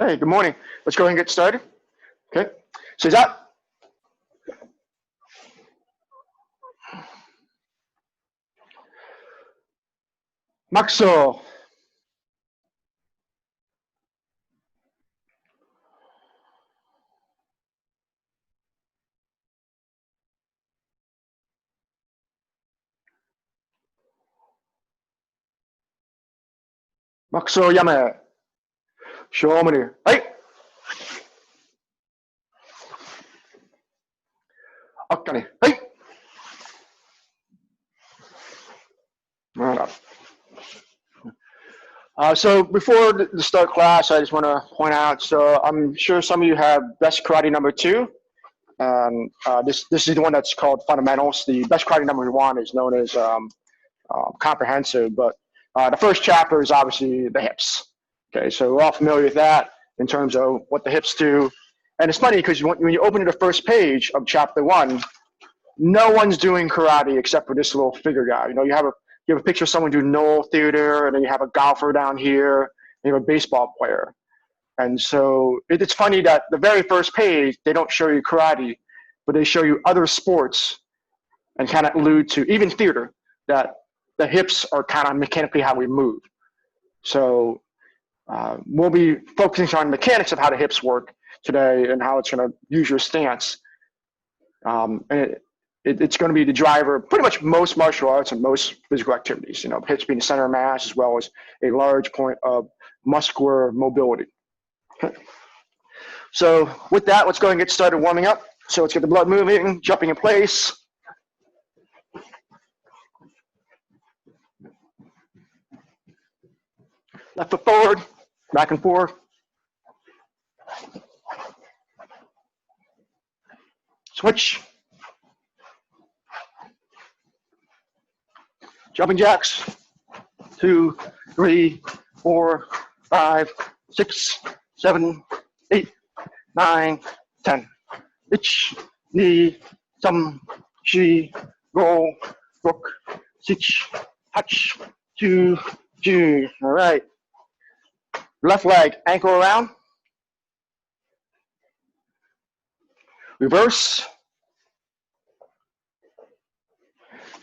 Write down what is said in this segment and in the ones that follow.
Hey, good morning. Let's go ahead and get started. Okay. So is that Maxo? Maxo Yame. Show me. Hey. Okay. Hey. So before the start class, I just want to point out. So I'm sure some of you have best karate number 2. This is the one that's called fundamentals. The best karate number 1 is known as comprehensive, but the first chapter is obviously the hips. Okay, so we're all familiar with that in terms of what the hips do. And it's funny because when you open the first page of chapter 1, no one's doing karate except for this little figure guy. You have a picture of someone doing Knoll theater, and then you have a golfer down here, and you have a baseball player. And so it's funny that the very first page, they don't show you karate, but they show you other sports and kind of allude to, even theater, that the hips are kind of mechanically how we move. So we'll be focusing on mechanics of how the hips work today and how it's going to use your stance. And it's going to be the driver of pretty much most martial arts and most physical activities. Hips being the center of mass as well as a large point of muscular mobility. Okay. So with that, let's go ahead and get started warming up. So let's get the blood moving, jumping in place. Left foot forward, back and forth. Switch. Jumping jacks. 2, 3, 4, 5, 6, 7, 8, 9, 10. Ich, ni, some, she, go, rook, sich, touch, 2, 2. All right. Left leg, ankle around. Reverse.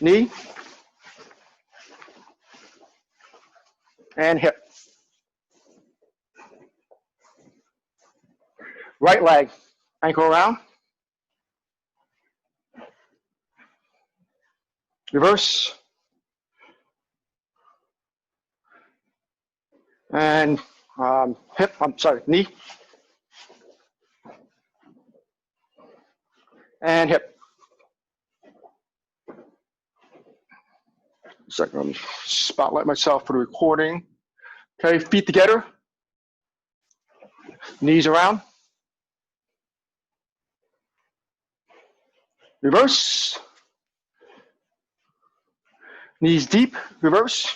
Knee. And hip. Right leg, ankle around. Reverse. And hip, knee. And hip. Second, let me spotlight myself for the recording. Okay, feet together. Knees around. Reverse. Knees deep, reverse.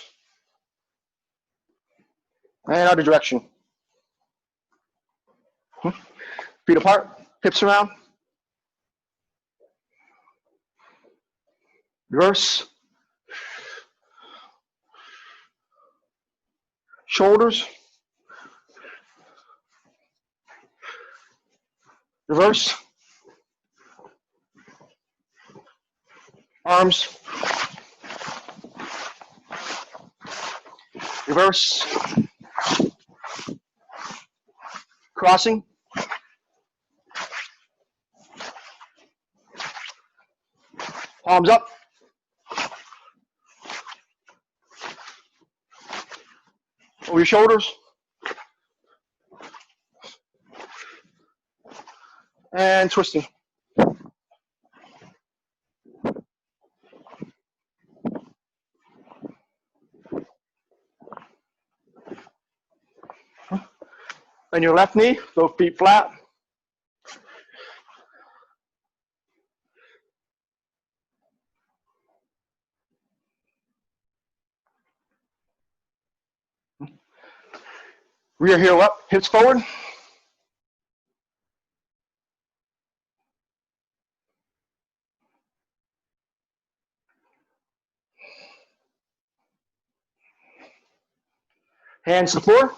And other direction. Feet apart, hips around. Reverse. Shoulders. Reverse. Arms. Reverse. Crossing. Palms up. Over your shoulders. And twisting. And your left knee, both feet flat. Rear heel up, hips forward. Hands to the floor.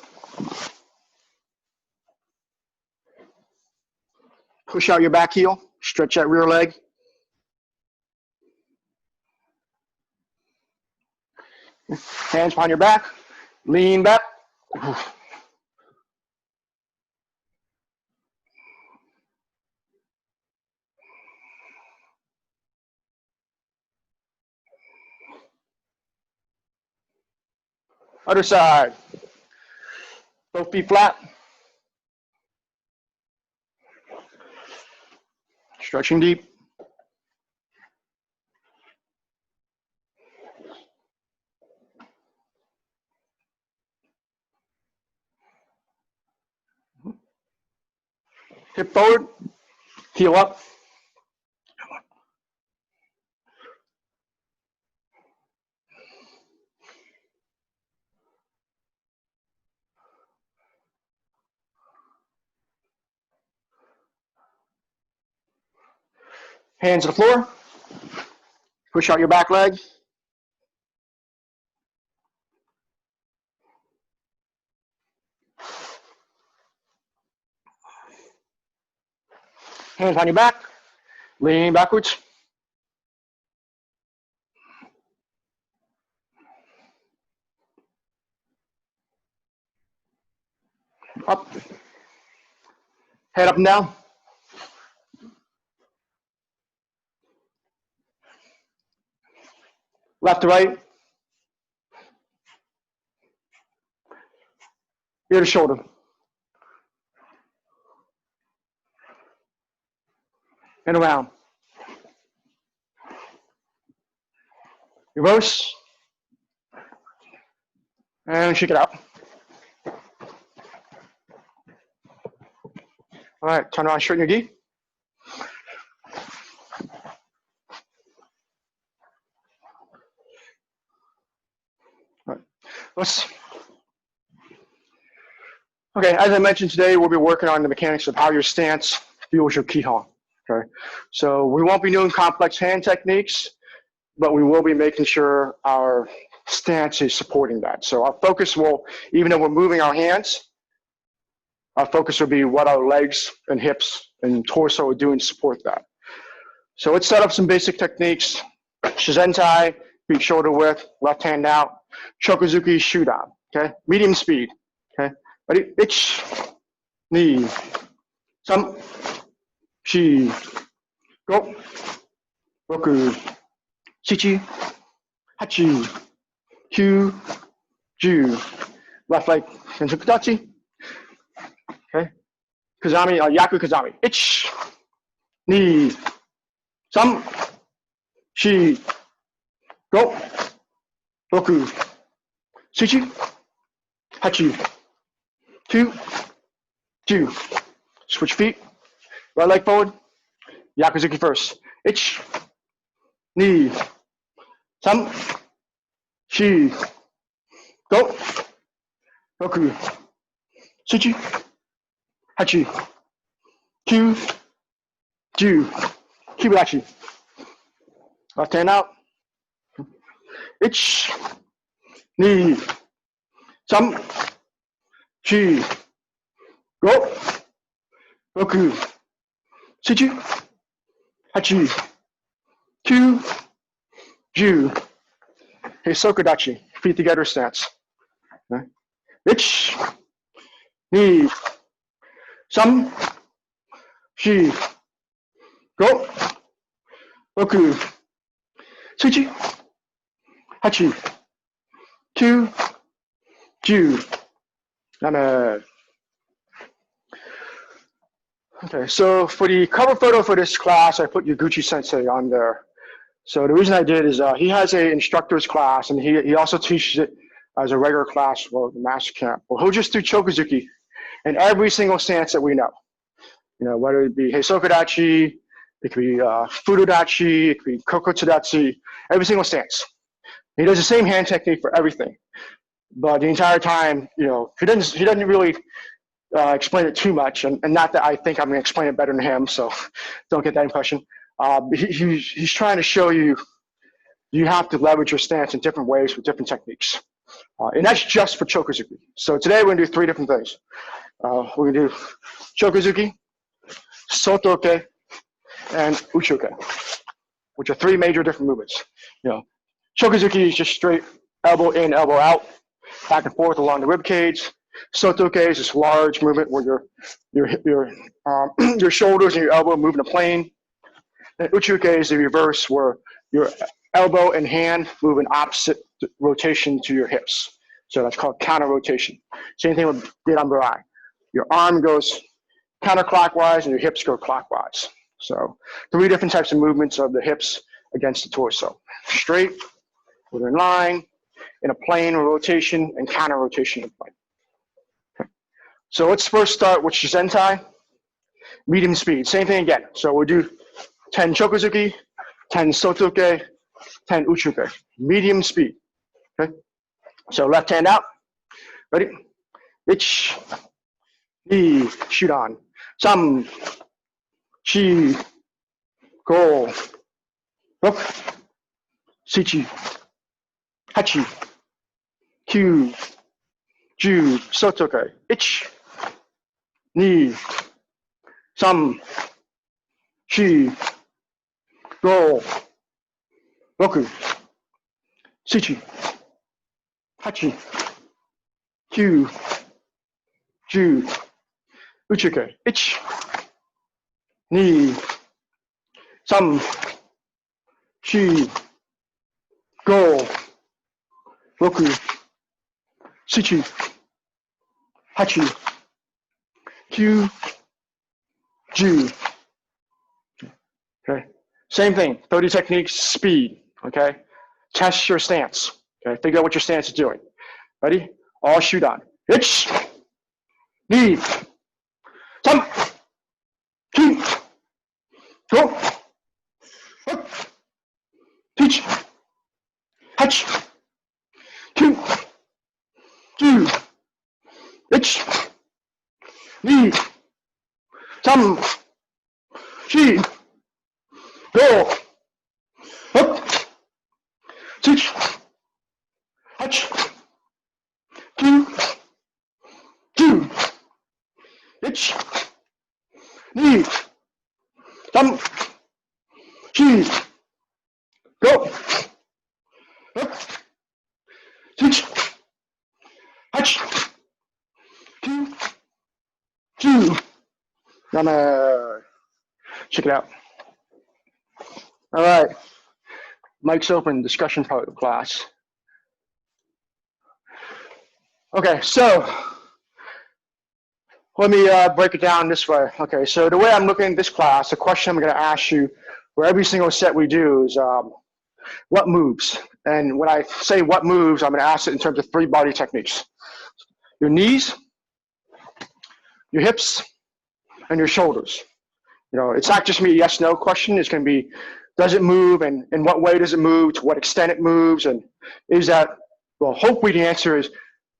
Push out your back heel, stretch that rear leg. Hands behind your back, lean back. Other side. Both feet flat. Stretching deep. Hip forward, heel up. Hands to the floor. Push out your back leg. Hands on your back. Lean backwards. Up. Head up and down. Left to right. Ear to shoulder. And around. Reverse. And shake it out. All right, turn around, straighten your gi. All right, okay, as I mentioned today, we'll be working on the mechanics of how your stance fuels your Kihon. Okay, so we won't be doing complex hand techniques, but we will be making sure our stance is supporting that. So our focus will, even though we're moving our hands, our focus will be what our legs and hips and torso are doing to support that. So let's set up some basic techniques. Shizen-tai, feet shoulder width, left hand out. Choku-zuki, shoot down, okay? Medium speed, okay? Ready? Ich, ni, sam, shi, go, roku, shichi, hachi, kyu, ju. Left leg, Zenkutsu-dachi, okay? Kazami, yaku kazami. Ich, ni, sam, shi, go, roku, shichi, hachi, kyu, ju. Switch feet. Right leg forward. Yakuzuki first. Ich, ni, sam, shi, go, roku, shichi, hachi, kyu, ju. Kiba-dachi. Left hand out. Ich, ni, sam, shi, go, roku, shichi, hachi, kyu, ju. Soto-uke, feet together stance. Okay. Ich, ni, sam, shi, go, roku, shichi, hachi, kyu, ju. Okay, so for the cover photo for this class, I put Yaguchi Sensei on there. So the reason I did is he has an instructor's class, and he also teaches it as a regular class, well, the master camp. Well, he'll just do choku-zuki in every single stance that we know. You know, whether it be Soto-uke, it could be Fudo-dachi, it could be Kokotsu-dachi, every single stance. He does the same hand technique for everything. But the entire time, you know, he doesn't really explain it too much, and not that I think I'm going to explain it better than him, so don't get that impression. He's trying to show you have to leverage your stance in different ways with different techniques. And that's just for choku-zuki. So today we're going to do 3 different things. We're going to do choku-zuki, soto-uke, and uchi-uke, which are three major different movements. Choku-zuki is just straight elbow in, elbow out, back and forth along the rib cage. Soto-uke is this large movement where your shoulders and your elbow move in a plane. And uchi-uke is the reverse, where your elbow and hand move in opposite rotation to your hips. So that's called counter rotation. Same thing with Gedanburai. Your arm goes counterclockwise and your hips go clockwise. So three different types of movements of the hips against the torso. Straight, with in line, in a plane rotation, and counter rotation in plane. Okay. So let's first start with Shizen-tai, medium speed. Same thing again. So we'll do 10 choku-zuki, 10 soto-uke, 10 uchi-uke. Medium speed. Okay. So left hand out. Ready? Ich, ni, shudan, sam, shi, go, rok, shichi, hachi, kyu, ju, soto-uke. Ich, ni, sam, shi, go, roku, shichi, hachi, kyu, ju, uchi-uke. Ich, ni, sam, shi, go, roku, shichi, hachi, kyu, ju. Okay. Same thing. 30 techniques, speed. Okay. Test your stance. Okay. Figure out what your stance is doing. Ready? All shoot on. Ich, ni, sam, shi, go, teach, hach, kyu, ju, ich, ni, sam, shi, go, up, teach, hach, kyu, ju, ich, ni, sam, shi, go, up, teach, hach, kyu, ju. Check it out. All right. Mic's open, discussion part of class. Okay, so let me break it down this way. Okay, so the way I'm looking at this class, the question I'm going to ask you for every single set we do is what moves? And when I say what moves, I'm going to ask it in terms of three body techniques. Your knees, your hips, and your shoulders. It's not just me a yes, no question. It's going to be, does it move, and in what way does it move, to what extent it moves, and is that, well, hopefully the answer is,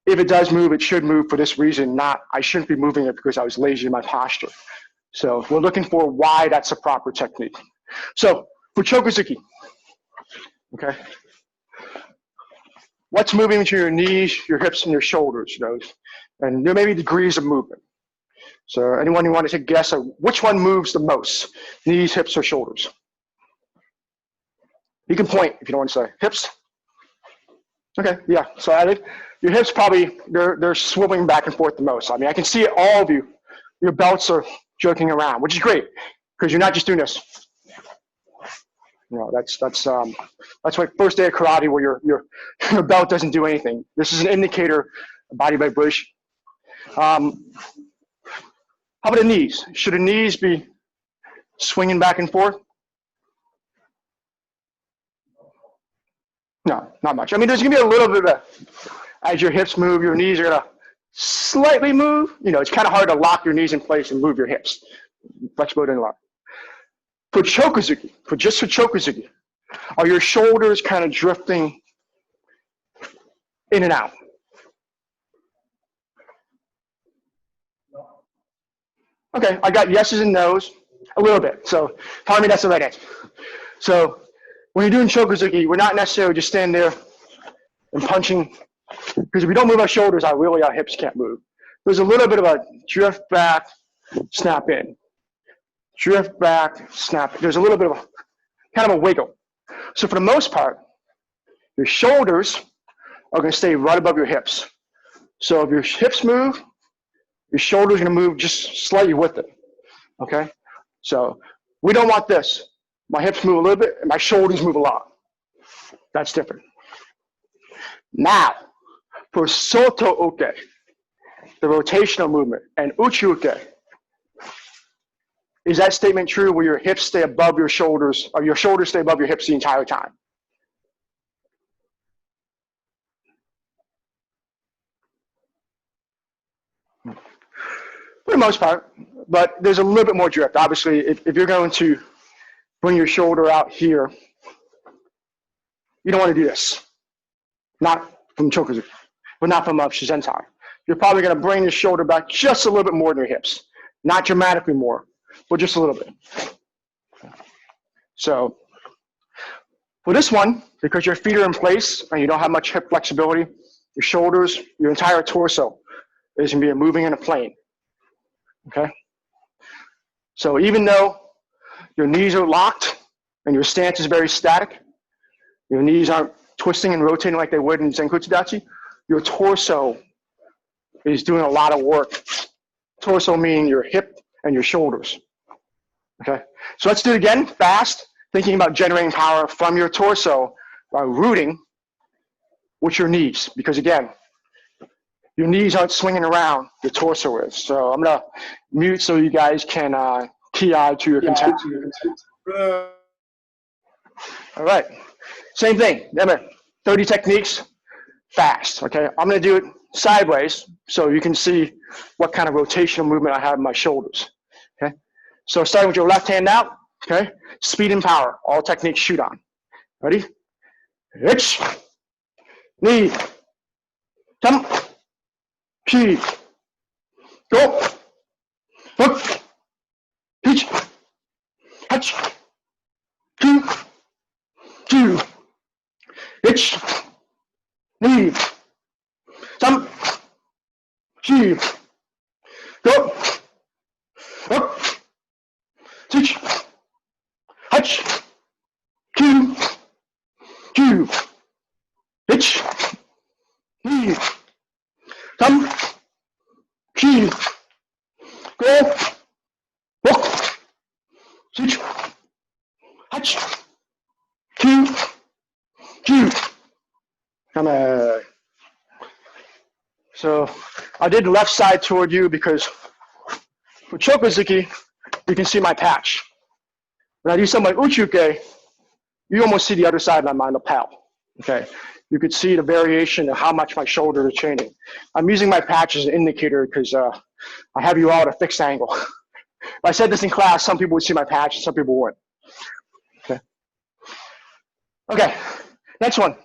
if it does move, it should move for this reason, not I shouldn't be moving it because I was lazy in my posture. So we're looking for why that's a proper technique. So for choku-zuki, okay, what's moving into your knees, your hips, and your shoulders, and there may be degrees of movement. So anyone who want to take a guess of which one moves the most, knees, hips, or shoulders? You can point if you don't want to say. Hips? Okay, yeah. So your hips probably, they're swiveling back and forth the most. I mean, I can see it, all of you. Your belts are jerking around, which is great, because you're not just doing this. That's like first day of karate where your belt doesn't do anything. This is an indicator of body vibration. How about the knees? Should the knees be swinging back and forth? No, not much. I mean, there's going to be a little bit of as your hips move, your knees are going to slightly move. It's kind of hard to lock your knees in place and move your hips. Flexibility and lock. For choku-zuki, for choku-zuki, are your shoulders kind of drifting in and out? Okay, I got yeses and nos, a little bit. So tell me that's the right answer. So when you're doing choku-zuki, we're not necessarily just standing there and punching, because if we don't move our shoulders, our hips can't move. There's a little bit of a drift back, snap in. drift back, snap. There's a little bit of kind of a wiggle. So for the most part, your shoulders are going to stay right above your hips. So if your hips move, your shoulders are going to move just slightly with it. Okay? So we don't want this. My hips move a little bit, and my shoulders move a lot. That's different. Now, for soto-uke, the rotational movement, and uchi-uke, is that statement true where your hips stay above your shoulders, or your shoulders stay above your hips the entire time? For the most part, but there's a little bit more drift. Obviously, if you're going to bring your shoulder out here, you don't want to do this. Not from choku-zuki, but not from Shizen-tai. You're probably going to bring your shoulder back just a little bit more than your hips. Not dramatically more, but just a little bit. So for this one, because your feet are in place and you don't have much hip flexibility, your shoulders, your entire torso is going to be moving in a plane. Okay? So even though your knees are locked and your stance is very static, your knees aren't twisting and rotating like they would in Zenkutsu-dachi, your torso is doing a lot of work. Torso meaning your hip and your shoulders. Okay? So let's do it again, fast, thinking about generating power from your torso by rooting with your knees. Because again, your knees aren't swinging around, your torso is. So I'm going to mute so you guys can key eye to your content. All right. Same thing. Remember, 30 techniques, fast. Okay. I'm going to do it sideways so you can see what kind of rotational movement I have in my shoulders. Okay. So starting with your left hand out. Okay. Speed and power. All techniques shoot on. Ready? Hitch. Knee. Jump. Key. Go. Hook. Hitch. Hatch. Two. Two. Hitch. Knee. Jump. Key. Go. Hook. Hitch. Hatch. Two. Two. Hitch. Knee. Jump. Key. Go. Hook. Hitch. Hatch. Two. Two. Come on. So I did the left side toward you because for choku-zuki, you can see my patch. When I do something like uchi-uke, you almost see the other side of my lapel. Okay, you could see the variation of how much my shoulders are changing. I'm using my patch as an indicator because I have you all at a fixed angle. If I said this in class, some people would see my patch, some people wouldn't. Okay. Okay, next one.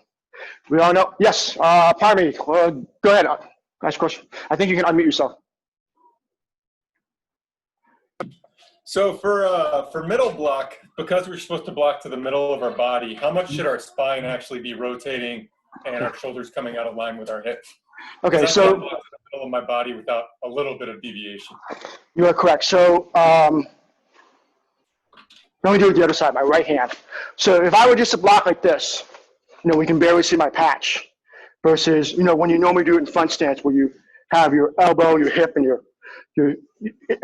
We all know, yes, pardon me, go ahead, ask a question. I think you can unmute yourself. So for middle block, because we're supposed to block to the middle of our body, how much should our spine actually be rotating and our shoulders coming out of line with our hips? Okay, so I block to the middle of my body without a little bit of deviation. You are correct. So let me do it with the other side, my right hand. So if I were just to block like this, we can barely see my patch. Versus, when you normally do it in front stance, where you have your elbow, your hip, and your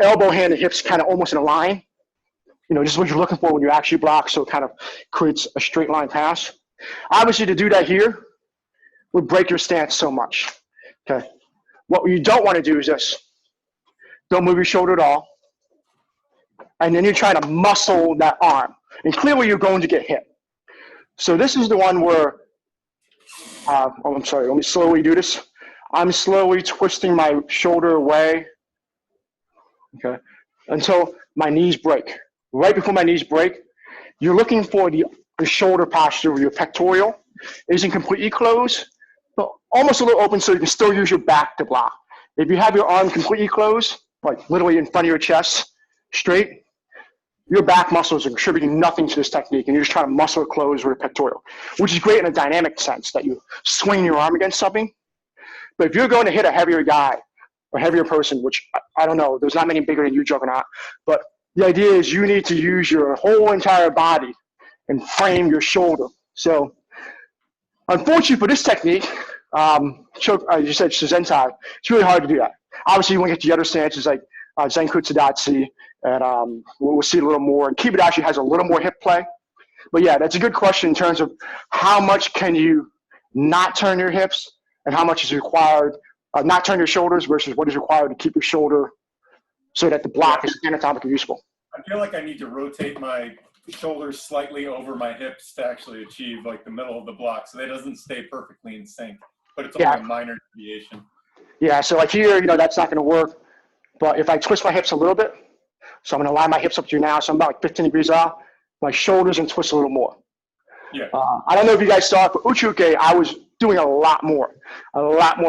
elbow, hand, and hips kind of almost in a line. This is what you're looking for when you actually block, so it kind of creates a straight line pass. Obviously, to do that here would break your stance so much. Okay. What you don't want to do is this. Don't move your shoulder at all. And then you're trying to muscle that arm. And clearly you're going to get hit. So this is the one where, I'm sorry, let me slowly do this. I'm slowly twisting my shoulder away, okay, until my knees break. Right before my knees break, you're looking for the shoulder posture where your pectoral isn't completely closed, but almost a little open so you can still use your back to block. If you have your arm completely closed, like literally in front of your chest, straight, your back muscles are contributing nothing to this technique, and you're just trying to muscle it close with a pectoral, which is great in a dynamic sense that you swing your arm against something. But if you're going to hit a heavier guy or heavier person, which I don't know, there's not many bigger than you, Juggernaut, but the idea is you need to use your whole entire body and frame your shoulder. So unfortunately for this technique, you said Shizen-tai, it's really hard to do that. Obviously, you want to get the other stances like Zenkutsu-dachi, and we'll see a little more. And Kiba-dachi has a little more hip play. But yeah, that's a good question in terms of how much can you not turn your hips and how much is required, not turn your shoulders versus what is required to keep your shoulder so that the block is anatomically useful. I feel like I need to rotate my shoulders slightly over my hips to actually achieve like the middle of the block, so that doesn't stay perfectly in sync, but it's only a minor deviation. Yeah, so like here, that's not going to work. But if I twist my hips a little bit, so I'm going to line my hips up to you now, so I'm about like 15 degrees off, my shoulders and twist a little more. Yeah. I don't know if you guys saw it, but uchi-uke, I was doing a lot more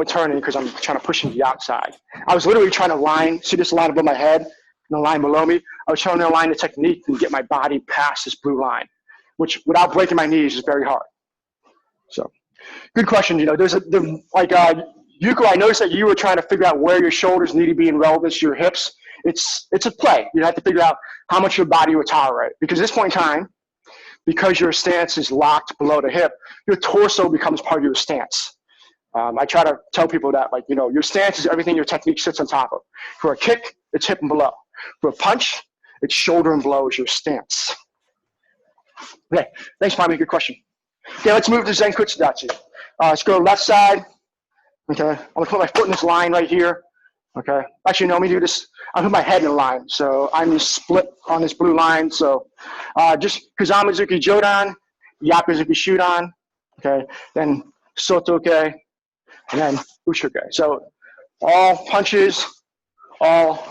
turning because I'm trying to push into the outside. I was literally trying to see this line above my head and the line below me. I was trying to align the technique and get my body past this blue line, which without breaking my knees is very hard. So, good question. There's Yuko, I noticed that you were trying to figure out where your shoulders need to be in relevance to your hips. It's a play. You have to figure out how much your body will tolerate. Because at this point in time, because your stance is locked below the hip, your torso becomes part of your stance. I try to tell people that, your stance is everything your technique sits on top of. For a kick, it's hip and below. For a punch, it's shoulder and below is your stance. Okay, thanks, Tommy. Good question. Okay, let's move to Zenkutsu-dachi. Let's go left side. Okay, I'm gonna put my foot in this line right here. Okay, actually, no, let me do this. I'll put my head in a line. So I'm just split on this blue line. So just Kazamazuki Jodan, Yakuzuki Shudan, okay, then soto-uke, and then uchi-uke. So all punches, all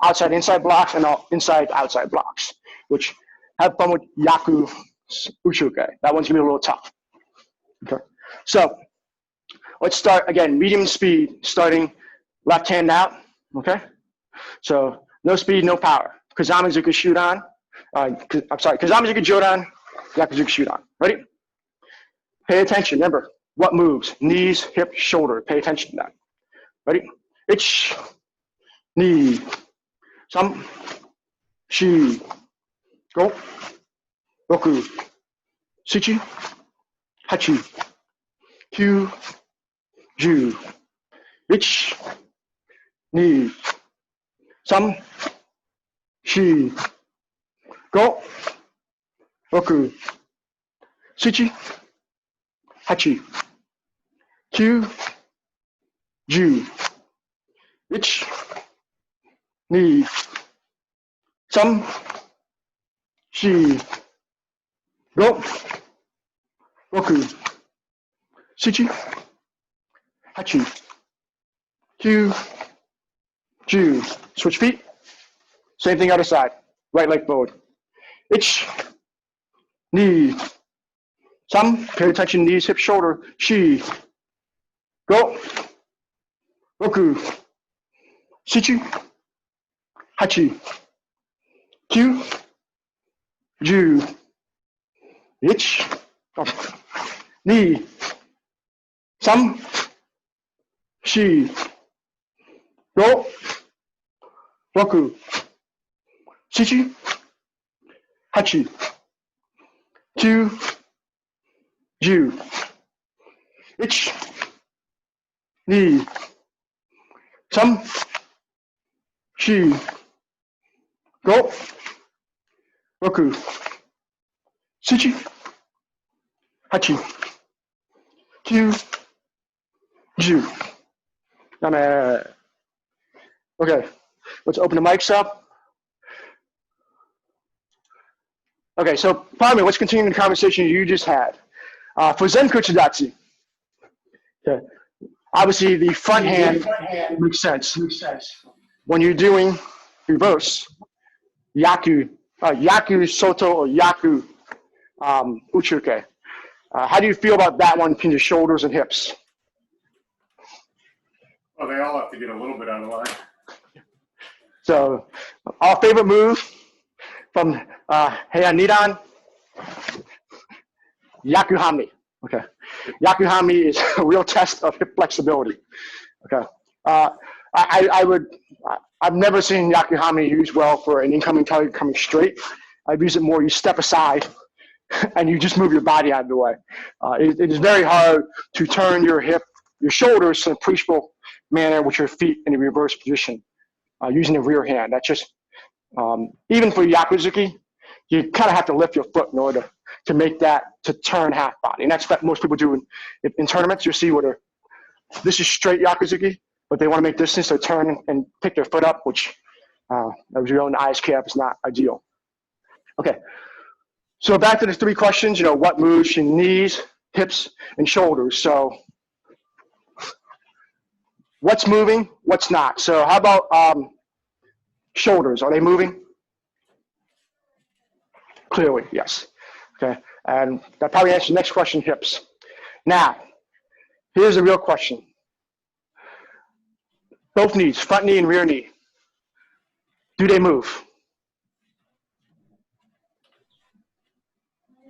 outside blocks, and all inside-outside blocks, which have fun with Yaku uchi-uke. That one's gonna be a little tough. Okay, so let's start again, medium speed, starting left hand out, okay? So no speed, no power. Kazamazuki Shudan, Kazamazuki Jodan, Yakuzuki Shudan. Ready? Pay attention, remember, what moves? Knees, hip, shoulder. Pay attention to that. Ready? Ich, ni, sam, shi, go, roku, shichi, hachi, kyu, ju, ich, ni, sam, shi, go, roku, shichi, hachi, kyu, ju, ich, ni, sam, shi, go, roku, shichi, hachi, kyu, ju. Switch feet. Same thing other side. Right leg forward. Ich, ni, sam. Pay attention, knees, hip, shoulder. Shi, go, roku, shichi, hachi, kyu, ju, ich, ni, sam, shi, go, roku, shichi, hachi, kyu, ju, ich, ni, sam, shi, go, roku, shichi, hachi, kyu, ju. Okay, let's open the mics up. Okay, so pardon me, let's continue the conversation you just had. For Zenkutsu-dachi, okay, obviously the front hand makes sense. When you're doing reverse, Yaku soto or Yaku uchi-uke. How do you feel about that one between your shoulders and hips? Well, they all have to get a little bit out of line. So, our favorite move from Heian Nidan, Yakuhami. Okay, Yakuhami is a real test of hip flexibility. Okay, I've never seen Yakuhame used well for an incoming target coming straight. I've used it more, you step aside and you just move your body out of the way. It is very hard to turn your shoulders in a appreciable manner with your feet in a reverse position using the rear hand. That's just, even for Yakuzuki, you kind of have to lift your foot in order to make that, to turn half body. And that's what most people do in tournaments. You'll see where this is straight Yakuzuki, but they want to make distance, so turn and pick their foot up, which, as we know in the ISKF, is not ideal. Okay, so back to the 3 questions, what moves your knees, hips, and shoulders. So what's moving, what's not? So how about shoulders? Are they moving? Clearly, yes. Okay, and that probably answers the next question, hips. Now, here's the real question. Both knees, front knee and rear knee, do they move?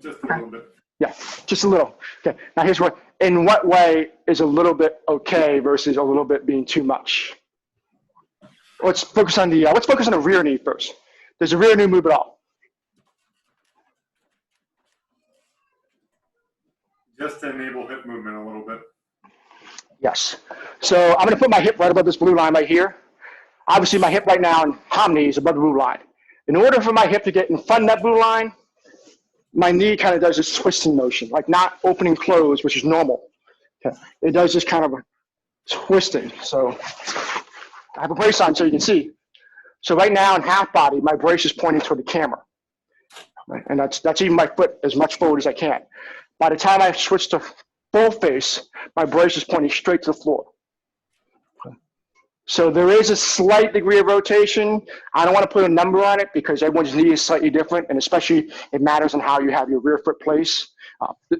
Just a little bit. Yeah, just a little. Okay, now here's what, in what way is a little bit okay versus a little bit being too much? Let's focus on the rear knee first. Does the rear knee move at all? Just to enable hip movement a little bit. Yes. So I'm going to put my hip right above this blue line right here. Obviously, my hip right now in Hamni is above the blue line. In order for my hip to get in front of that blue line, my knee kind of does this twisting motion, like not opening close, which is normal. Okay. It does this kind of twisting. So I have a brace on so you can see. So right now in half body, my brace is pointing toward the camera. Right? And that's even my foot as much forward as I can. By the time I switch to full face, my brace is pointing straight to the floor. So there is a slight degree of rotation. I don't want to put a number on it because everyone's knee is slightly different, and especially it matters on how you have your rear foot placed.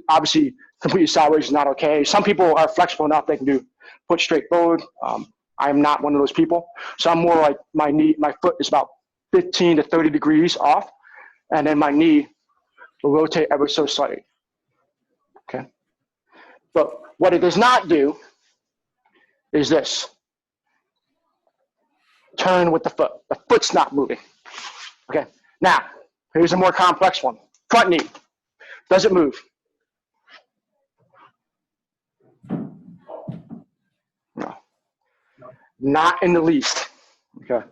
Obviously, completely sideways is not okay. Some people are flexible enough they can do foot straight forward. I am not one of those people. So I'm more like my foot is about 15 to 30 degrees off, and then my knee will rotate ever so slightly. Okay. But what it does not do is this. Turn with the foot. The foot's not moving. Okay. Now, here's a more complex one. Front knee. Does it move? No. Not in the least. Okay.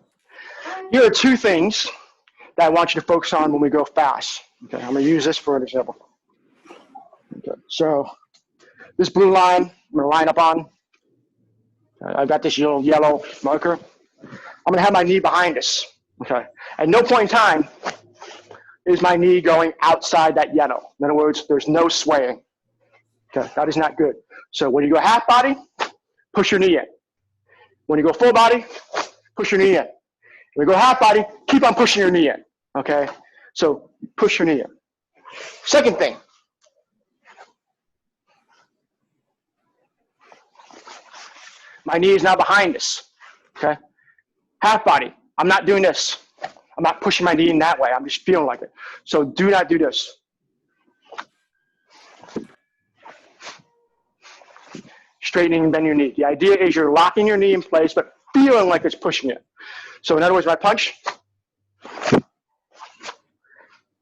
Here are 2 things that I want you to focus on when we go fast. Okay. I'm going to use this for an example. Okay. So this blue line, I'm going to line up on. I've got this little yellow marker. I'm going to have my knee behind us. Okay. At no point in time is my knee going outside that yellow. In other words, there's no swaying. Okay. That is not good. So when you go half body, push your knee in. When you go full body, push your knee in. When you go half body, keep on pushing your knee in. Okay. So push your knee in. Second thing. My knee is now behind us. Okay. Half body, I'm not doing this. I'm not pushing my knee in that way. I'm just feeling like it. So do not do this. Straightening and bend your knee. The idea is you're locking your knee in place, but feeling like it's pushing it. So in other words, my punch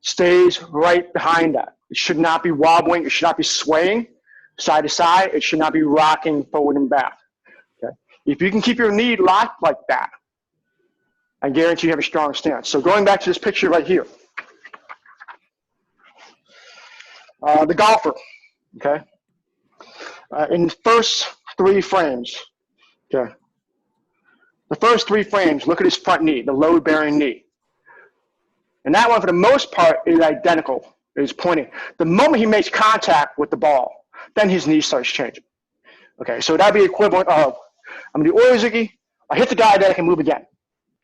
stays right behind that. It should not be wobbling. It should not be swaying side to side. It should not be rocking forward and back. Okay? If you can keep your knee locked like that, I guarantee you have a strong stance. So going back to this picture right here, the golfer, okay, in the first 3 frames, okay, the first 3 frames, look at his front knee, the load-bearing knee. And that one, for the most part, is identical. It's pointing. The moment he makes contact with the ball, then his knee starts changing. Okay, so that'd be equivalent of, I'm going to do uchi-uke, I hit the guy, then I can move again.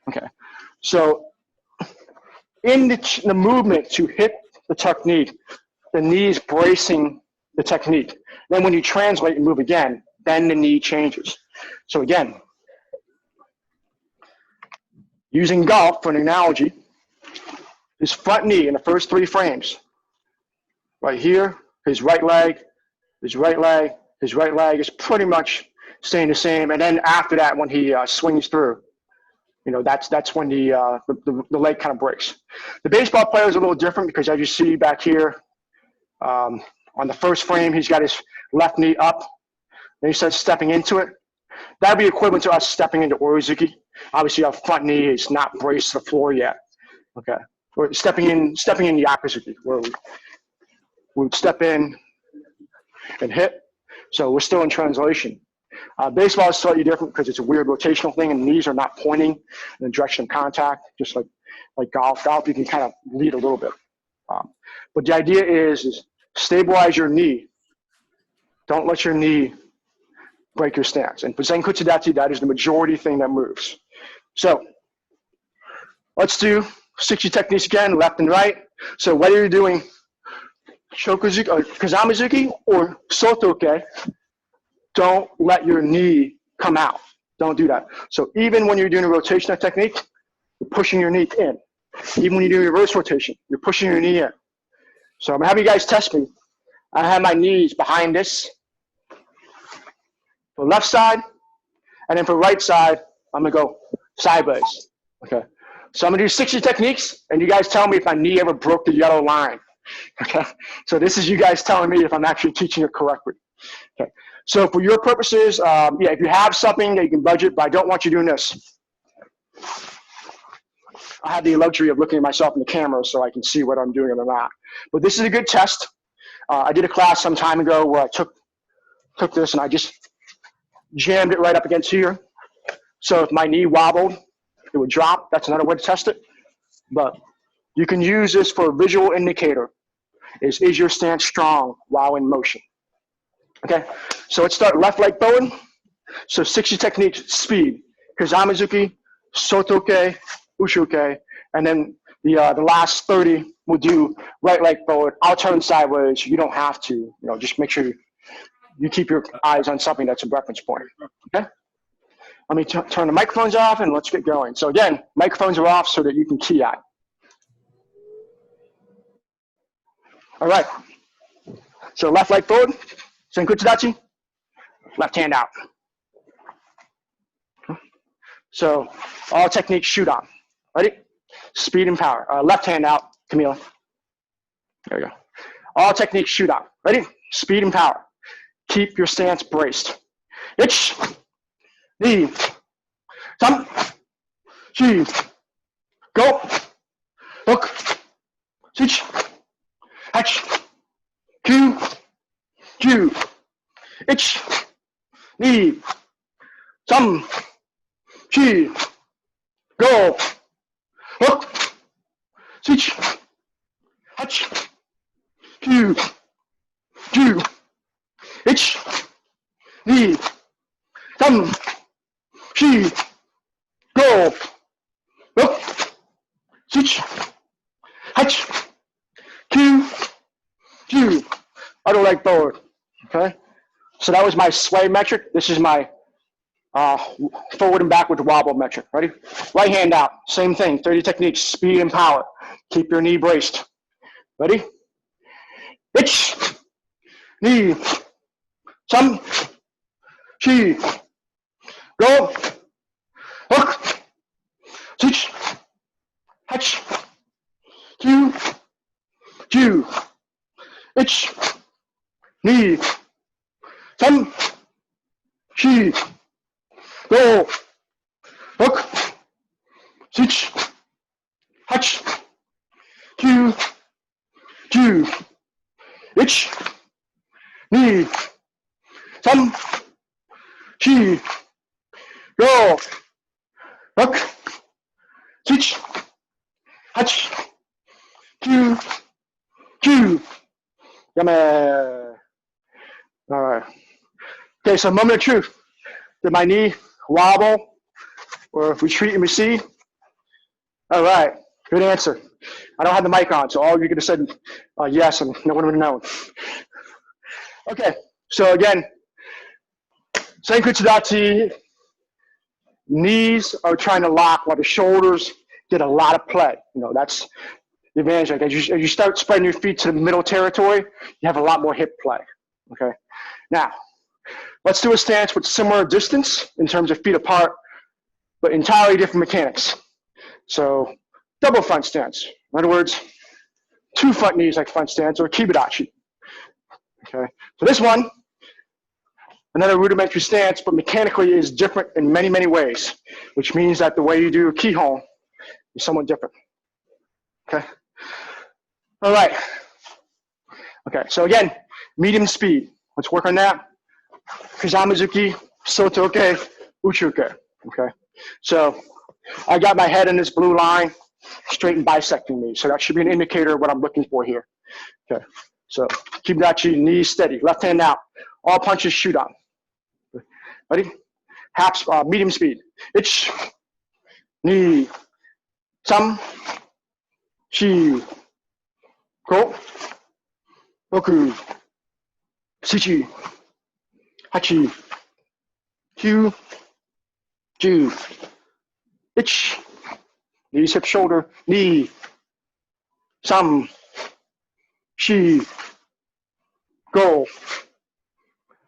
Okay, so in the movement to hit the technique, the knee is bracing the technique. Then when you translate and move again, then the knee changes. So again, using golf for an analogy, his front knee in the first 3 frames, right here, his right leg, his right leg, his right leg is pretty much staying the same. And then after that, when he swings through, that's when the leg kind of breaks. The baseball player is a little different because as you see back here, on the first frame, he's got his left knee up, and he starts stepping into it. That'd be equivalent to us stepping into uchi-uke. Obviously, our front knee is not braced to the floor yet. Okay, we're stepping in yakuzuki, where we would step in and hit. So we're still in translation. Baseball is slightly different because it's a weird rotational thing, and the knees are not pointing in the direction of contact, just like golf. Golf, you can kind of lead a little bit. But the idea is stabilize your knee. Don't let your knee break your stance. And for Zenkutsu-dachi, that is the majority thing that moves. So let's do 60 techniques again, left and right. So whether you're doing choku-zuki or kazama-zuki or soto-uke, don't let your knee come out. Don't do that. So even when you're doing a rotational technique, you're pushing your knee in. Even when you're doing reverse rotation, you're pushing your knee in. So I'm gonna have you guys test me. I have my knees behind this. For left side, and then for right side, I'm gonna go sideways. Okay. So I'm gonna do 60 techniques, and you guys tell me if my knee ever broke the yellow line. Okay. So this is you guys telling me if I'm actually teaching it correctly. Okay. So for your purposes, yeah, if you have something that you can budget, but I don't want you doing this. I have the luxury of looking at myself in the camera so I can see what I'm doing or not. But this is a good test. I did a class some time ago where I took this and I just jammed it right up against here. So if my knee wobbled, it would drop. That's another way to test it. But you can use this for a visual indicator. Is your stance strong while in motion? Okay, so let's start left leg forward. So 60 techniques, speed. Kazama-zuki, soto-uke, uchi-uke, and then the last 30 we'll do right leg forward. I'll turn sideways. You don't have to. Just make sure you keep your eyes on something that's a reference point. Okay. Let me turn the microphones off and let's get going. So again, microphones are off so that you can key eye. All right. So left leg forward, Zenkutsu-dachi, left hand out. So all techniques shoot on. Ready? Speed and power. Left hand out, Camila. There we go. All techniques shoot on. Ready? Speed and power. Keep your stance braced. Ich, ni, sam, shi, go, look, switch, hatch, Q, Q, ich, ni, sam, shi, go, look, switch, hatch, Q, Q, ich, ni, sam, shi, go, look, switch, hatch, Q, Q. Other leg forward. Okay. So that was my sway metric. This is my forward and backward wobble metric. Ready? Right hand out. Same thing. 30 techniques. Speed and power. Keep your knee braced. Ready? Ich, ni, sam, shi, go, look, switch, hatch, Q, Q, ich, ni, sam, shi, go, look, switch, hatch, Q, Q, ich, ni, sam, shi, go, look, switch, hatch, Q, Q. Yame. All right. Okay, so moment of truth. Did my knee wobble or retreat and recede? All right, good answer. I don't have the mic on, so all you could have said yes, and no one would have known. Okay, so again, Zenkutsu-dachi, knees are trying to lock while the shoulders get a lot of play. That's the advantage. Like, as you start spreading your feet to the middle territory, you have a lot more hip play. Okay, now Let's do a stance with similar distance in terms of feet apart, but entirely different mechanics. So double front stance. In other words, 2 front knees like front stance or Kiba-dachi. Okay. So this one, another rudimentary stance, but mechanically is different in many, many ways, which means that the way you do Kihon is somewhat different. Okay. All right. Okay. So again, medium speed. Let's work on that. Shizen-tai, soto-uke, uchi-uke. Okay. So I got my head in this blue line, straight and bisecting me. So that should be an indicator of what I'm looking for here. Okay. So Kiba-dachi, knees steady, left hand out. All punches shoot on. Ready? Medium speed. Ich, ni, sam, shi, go, boku, shichi, hachi, kyu, ju. Ich, knees, hip, shoulder, ni, sam, shi, go,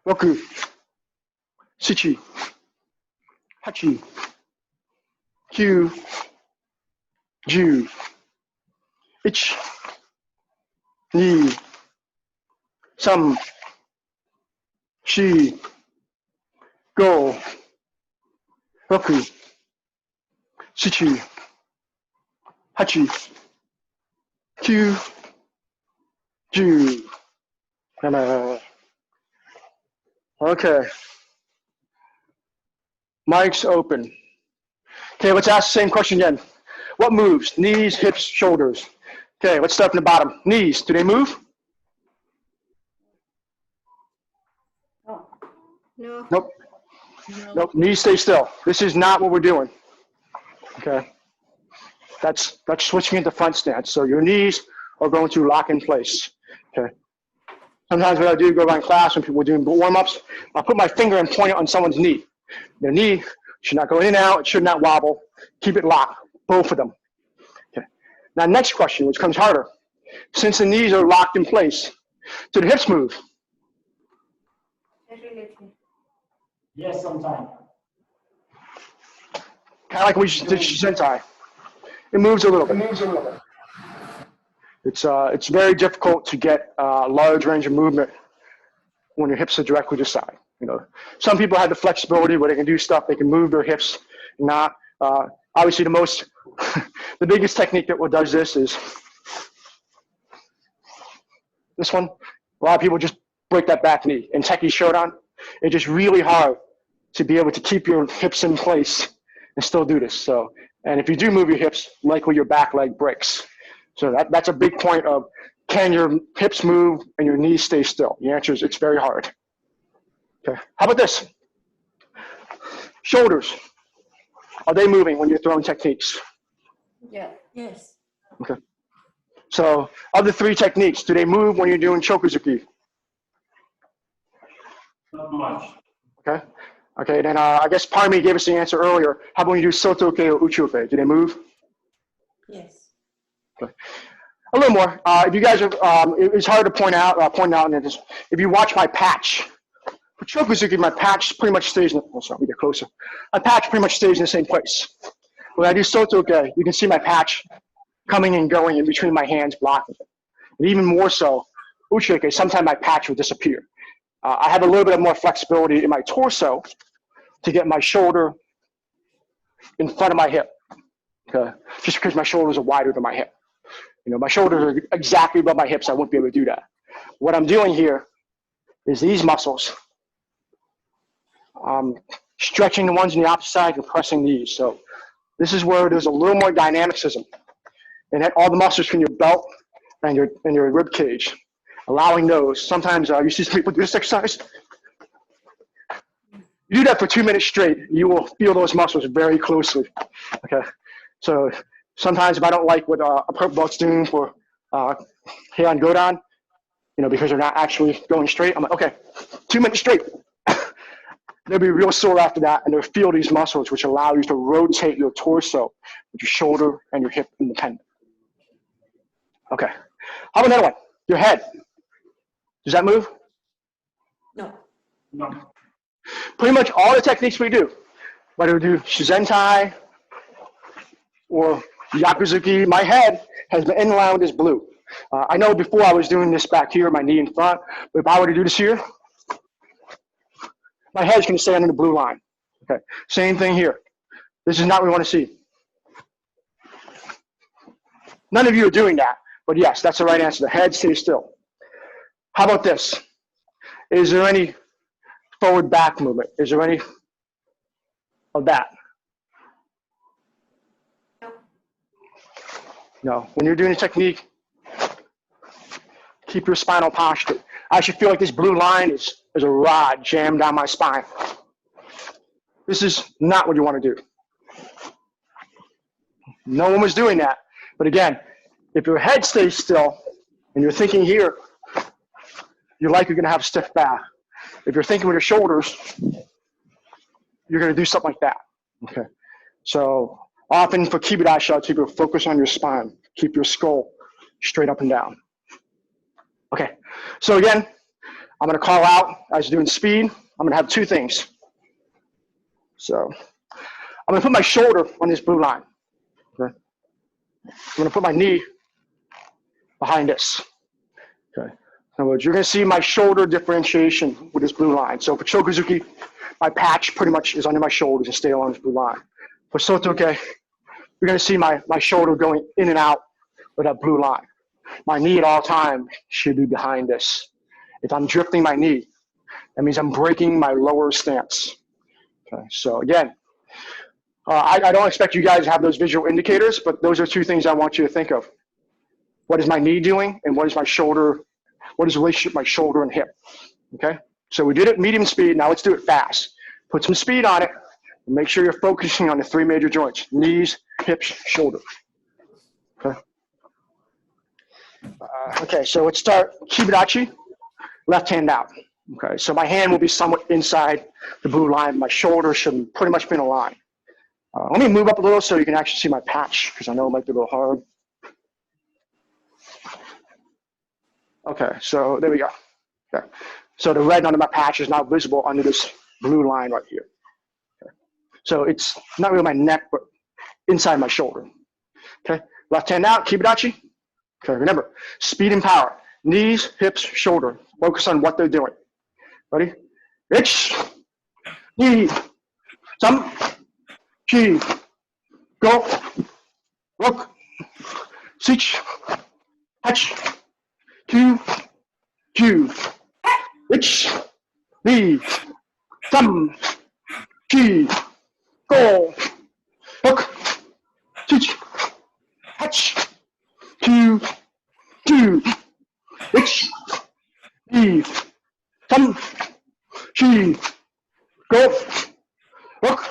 boku, shichi, hachi, kyu, ju. Ich, ni, sam, shi, go, boku, shichi, hachi, kyu, ju. Okay. Mic's open. Okay, let's ask the same question again. What moves? Knees, hips, shoulders. Okay, let's start from the bottom. Knees, do they move? No. Nope. Nope, knees stay still. This is not what we're doing. Okay. That's switching into front stance. So your knees are going to lock in place. Okay. Sometimes what I do, go around class when people are doing warm-ups, I'll put my finger and point it on someone's knee. Their knee should not go in and out, it should not wobble. Keep it locked, both of them. Okay. Now next question, which comes harder. Since the knees are locked in place, do the hips move? Yes, sometimes. Kind of like we did Shizen-tai. It moves a little bit. It's very difficult to get a large range of movement when your hips are directly to the side. You know, some people have the flexibility where they can do stuff, they can move their hips, not. Obviously the biggest technique that does this is this one. A lot of people just break that back knee. In Teki Shodan, it's just really hard to be able to keep your hips in place and still do this. So, and if you do move your hips, likely your back leg breaks. So that's a big point of, can your hips move and your knees stay still? The answer is it's very hard. Okay, how about this? Shoulders, are they moving when you're throwing techniques? Yeah. Yes. Okay. So of the 3 techniques, do they move when you're doing choku-zuki? Not much. Okay. Okay, then I guess Parmi gave us the answer earlier. How about when you do soto-uke or uchi-uke? Do they move? Yes. Okay. A little more. If you guys are, it's hard to point out, and just, if you watch my patch, for choku-zuki, my patch pretty much stays in, oh, sorry, let me get closer. My patch pretty much stays in the same place. When I do soto-uke, you can see my patch coming and going in between my hands, blocking it. And even more so, uchi-uke, sometimes my patch will disappear. I have a little bit more flexibility in my torso to get my shoulder in front of my hip, okay? Just because my shoulders are wider than my hip. You know, my shoulders are exactly above my hips, I wouldn't be able to do that. What I'm doing here is these muscles, stretching the ones on the opposite side and pressing these. So this is where there's a little more dynamicism. And all the muscles from your belt and your rib cage, allowing those. Sometimes you see some people do this exercise. You do that for 2 minutes straight, you will feel those muscles very closely. Okay, so sometimes if I don't like what a purple belt's doing for Kihon Godan, you know, because they're not actually going straight, I'm like, okay, 2 minutes straight. They'll be real sore after that, and they'll feel these muscles, which allow you to rotate your torso with your shoulder and your hip independent. Okay, how about another one? Your head. Does that move? No. No. Pretty much all the techniques we do, whether we do Shizen-tai or choku-zuki, my head has been in line with this blue. I know before I was doing this back here, my knee in front, but if I were to do this here, my head's going to stay under the blue line. Okay, same thing here. This is not what we want to see. None of you are doing that, but yes, that's the right answer. The head stays still. How about this? Is there any forward back movement? Is there any of that? No. When you're doing a technique, keep your spinal posture. I should feel like this blue line is a rod jammed down my spine. This is not what you want to do. No one was doing that. But again, if your head stays still and you're thinking here, you're likely going to have a stiff back. If you're thinking with your shoulders, you're going to do something like that. Okay. So often for Kiba-dachi, I'll tell you to focus on your spine. Keep your skull straight up and down. Okay. So again, I'm going to call out as you're doing speed. I'm going to have two things. So I'm going to put my shoulder on this blue line. Okay. I'm going to put my knee behind this. Okay. In other words, you're going to see my shoulder differentiation with this blue line. So for choku-zuki, my patch pretty much is under my shoulders and stay along this blue line. For soto-uke, you're going to see my shoulder going in and out with that blue line. My knee at all time should be behind this. If I'm drifting my knee, that means I'm breaking my lower stance. Okay. So again, I don't expect you guys to have those visual indicators, but those are two things I want you to think of. What is my knee doing, and what is my shoulder? What is the relationship my shoulder and hip? Okay, so we did it medium speed. Now let's do it fast. Put some speed on it, and make sure you're focusing on the three major joints: knees, hips, shoulder. Okay. Okay, so let's start Kiba-dachi, left hand out. Okay, so my hand will be somewhat inside the blue line. My shoulder should pretty much be in a line. Let me move up a little so you can actually see my patch, because I know it might be a little hard. Okay, so there we go. Okay. So the red under my patch is now visible under this blue line right here. Okay. So it's not really my neck, but inside my shoulder. Okay, left hand out, Kiba-dachi. Okay, remember, speed and power. Knees, hips, shoulder. Focus on what they're doing. Ready? Ich, knee, some, chi, go, look, sich, hatch, two, two, ich, knee, some, chi, go, look, sich, hatch, two, two, ich, knee, some, chi, go, look,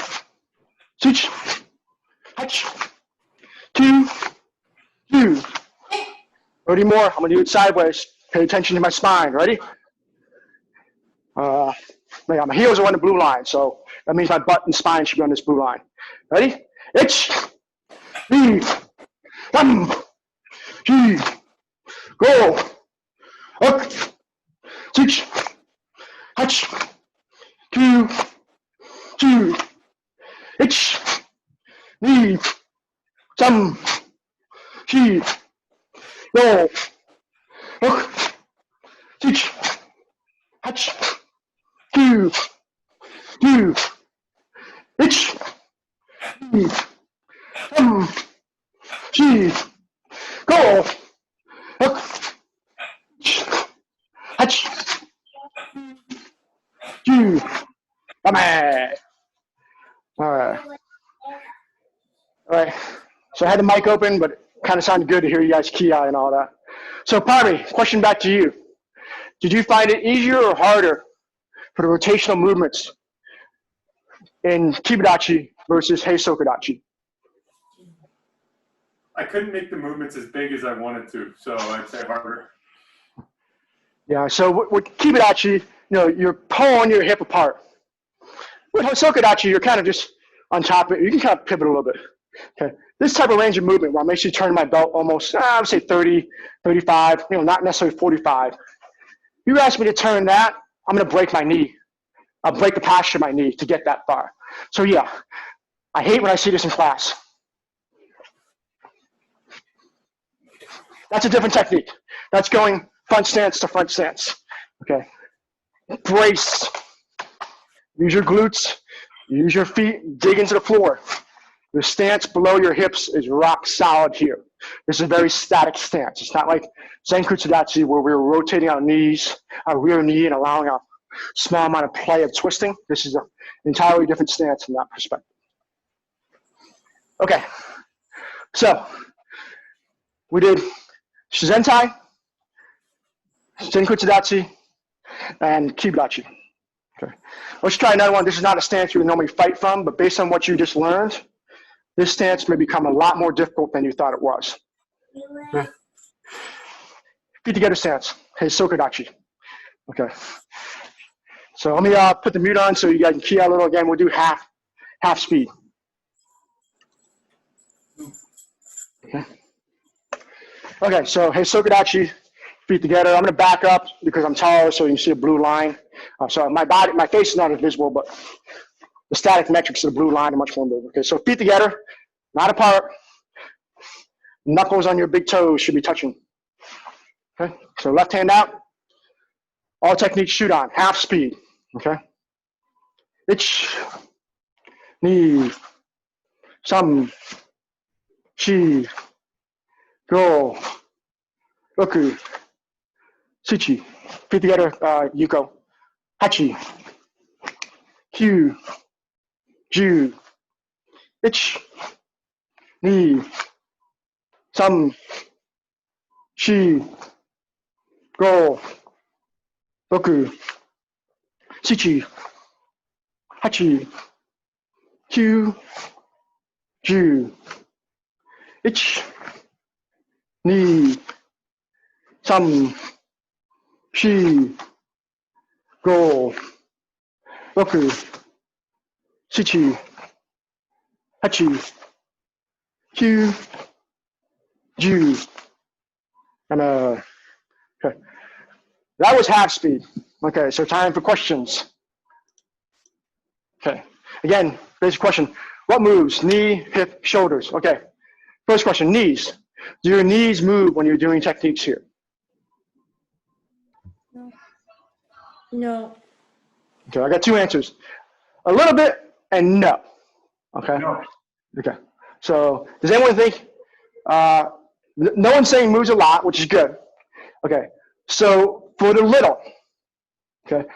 switch, hatch, two, two. 30 more. I'm going to do it sideways. Pay attention to my spine. Ready? My heels are on the blue line, so that means my butt and spine should be on this blue line. Ready? Ich, knee, thumb, chi, go, look, switch, hatch, two, two, ich, knee, thumb, chi, go, look, switch, hatch, two, two, ich, knee, thumb, chi, go, look, hatch, two, come on. All right. All right. So I had the mic open, but it kind of sounded good to hear you guys key eye and all that. So Parvi, question back to you. Did you find it easier or harder for the rotational movements in Kiba-dachi versus Heisoku-dachi? I couldn't make the movements as big as I wanted to, so I'd say harder. Yeah, so with Kiba-dachi, you're pulling your hip apart. With Heisoku-dachi, you're kind of just on top of it. You can kind of pivot a little bit. Okay. This type of range of movement where I'm actually turning my belt almost, I would say 30, 35, not necessarily 45. You ask me to turn that, I'm going to break my knee. I'll break the posture of my knee to get that far. So yeah, I hate when I see this in class. That's a different technique. That's going front stance to front stance. Okay. Brace. Use your glutes. Use your feet. Dig into the floor. Your stance below your hips is rock solid here. This is a very static stance. It's not like Zenkutsu-dachi where we're rotating our knees, our rear knee, and allowing a small amount of play of twisting. This is an entirely different stance from that perspective. Okay. So we did Shizen-tai, Zenkutsu-dachi, and Kiba-dachi. Okay. Let's try another one. This is not a stance you would normally fight from, but based on what you just learned, this stance may become a lot more difficult than you thought it was. Okay. Feet together stance. Hey, soto-uke. Okay. So let me put the mute on so you guys can key out a little again. We'll do half speed. Okay. Okay, so hey, soto-uke, feet together. I'm gonna back up because I'm taller, so you can see a blue line. So my face is not as visible, but the static metrics of the blue line are much more visible. Okay, so feet together, not apart. Knuckles on your big toes should be touching. Okay, so left hand out. All techniques shoot on, half speed. Okay. Ich, ni, sam, shi, go, oku, suchi. Feet together, yuko. Hachi, kyu, ju, ich, ni, sam, shi, go, oku, suchi, hachi, kyu, ju, ich, ni, sam, shi, go, oku, suchi, hachi, kyu, ju. And okay. That was half speed. Okay, so time for questions. Okay, again, basic question. What moves? Knee, hip, shoulders. Okay, first question, knees. Do your knees move when you're doing techniques here? No. No. Okay, I got two answers. A little bit and no. Okay. No. Okay. So does anyone think, no one's saying moves a lot, which is good. Okay. So for the little, okay.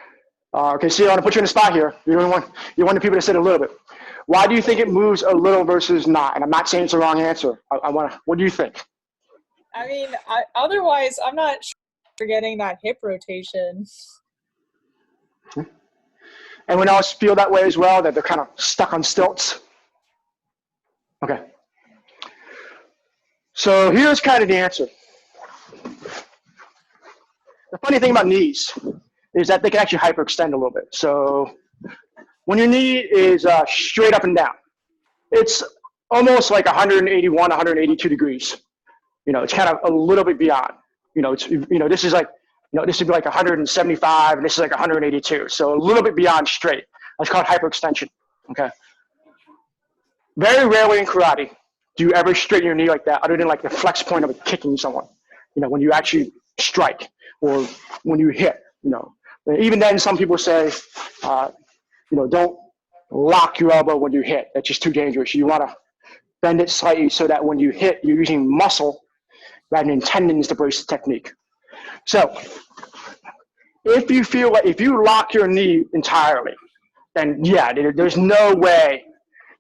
Okay, see, I want to put you in a spot here. You're one of the people that said a little bit. Why do you think it moves a little versus not? And I'm not saying it's the wrong answer. What do you think? I mean, otherwise, I'm not sure you're getting that hip rotation. Anyone else feel that way as well, that they're kind of stuck on stilts? Okay. So here's kind of the answer. The funny thing about knees is that they can actually hyperextend a little bit. So when your knee is straight up and down, it's almost like 181, 182 degrees. You know, it's kind of a little bit beyond. You know, this is like, this would be like 175, and this is like 182. So a little bit beyond straight. That's called hyperextension. Okay. Very rarely in karate do you ever straighten your knee like that, other than like the flex point of kicking someone. You know, when you actually strike or when you hit. You know, even then, some people say, don't lock your elbow when you hit. That's just too dangerous. You want to bend it slightly so that when you hit, you're using muscle rather than tendons to brace the technique. So if you feel like, if you lock your knee entirely, then yeah, there's no way